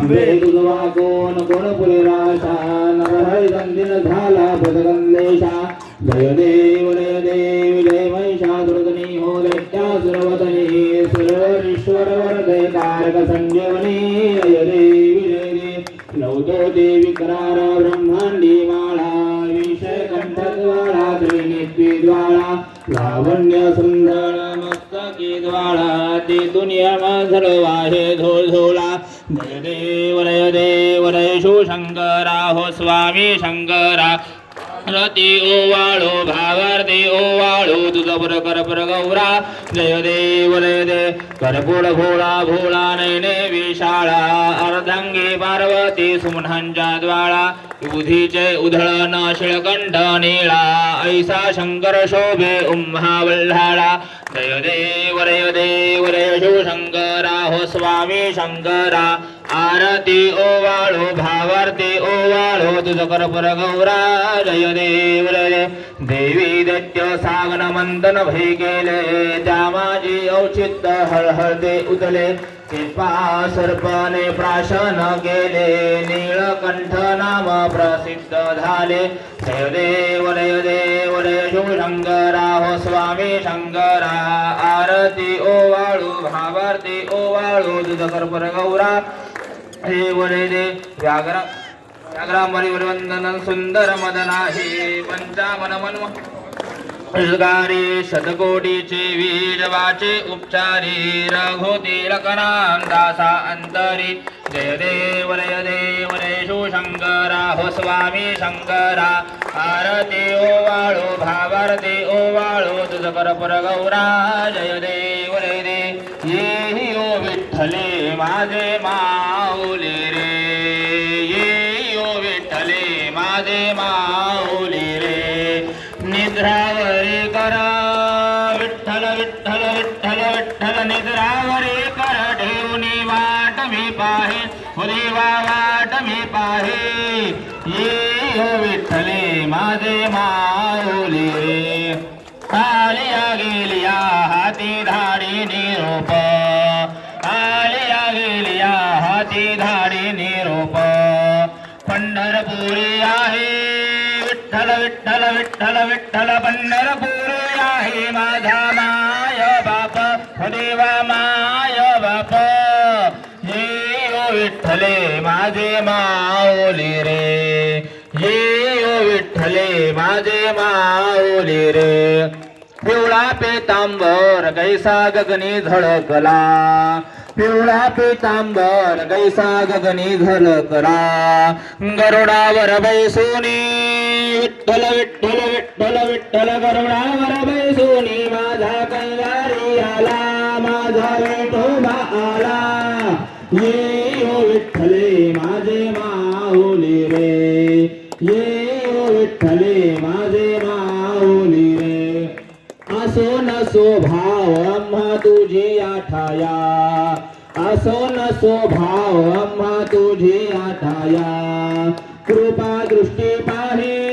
अंबे तुझवा कोण कोण पुरे राशा नरहरी संदिन झाला पदगंदेशा जय देव जय महिषासुरधनी हो दैत्यासुरवदनी सुरेश्वर वरदे कारक संजीवनी जय देव नवतो देवी करार ब्रह्मांडी माळा विषय कंठद्वारा त्रिनेत्री द्वारा लावण्य सुंदर मस्तकी द्वारा ती दुनिया मधलवा हे झोळझोळा जय देव शंकरा हो स्वामी शंकरा रती ओवाळो भावार्थे ओवाळो तुझा बर कर गौरा जय देव करपुड भोळा भोळा नैने विशाळा अर्धांगी पार्वती सुमनांच्या द्वाळा युधीचे उधळण शिळकंठ निळा ऐसा शंकर शोभे उम्हा वल्हाळा जय देव शिवशंकरा हो स्वामी शंकरा आरती ओवाळो भावार्थे ओवाळो तुझ कर गौरा जय देव देवी दैत्य सागन मंथन भय गेले त्या माझी औचित्य हळहळते उतले कृपा सर्पने प्राशन केले नीळकंठ नाम प्रसिद्ध झाले जय देव शिवशंकरा हो स्वामी शंकरा आरती ओवाळू भावार्थे ओवाळू तुझ कर गौरा देव व्याघ्रांबरी वंदन सुंदर मदनाही पंचामन मनगारी शतकोटीचे वीजवाचे उपचारी रघुती लकनाम दासा अंतरी जय देव शिवशंकरा हो स्वामी शंकरा आरती ओवाळो भावार्थे ओवाळो तुझ कर गौरा जय देव येही ओ विठ्ठले माझे माऊली रे माझे माऊली रे निद्रावरी कर विठ्ठल विठ्ठल विठ्ठल विठ्ठल निद्रावरी कर ठेवणी वाट मी पाहे देवा वाट मी पाहे ये हो विठ्ठले माझे माऊली रे आलिया गेलिया हाती धाडी निरोप आलिया गेलिया हाती धाडी निरोप पंढरपुरी आहे विठ्ठल विठ्ठल विठ्ठल विठ्ठल पंढरपुरी आहे माझा माय बाप देवा माय बाप ये ओ विठ्ठले माझे माऊली रे ये ओ विठ्ठले माझे माऊली रे पिवळा पेतांबर कैसा गगनी झळकला पिवळा पितांबर कैसा गगनी झलकला गरुडावर बैसोनी विठ्ठल विठ्ठल विठ्ठल विठ्ठल गरुडावर बैसोनी माझा कैवारी आला माझा विठोबा आला ये ओ विठ्ठले माझे माऊली रे ये ओ विठ्ठले माझे माऊली रे असो नसो भाव आम्हा तुझी आठाया असो नसो भाव आम्हा तुझी आठाया कृपा दृष्टी पाहे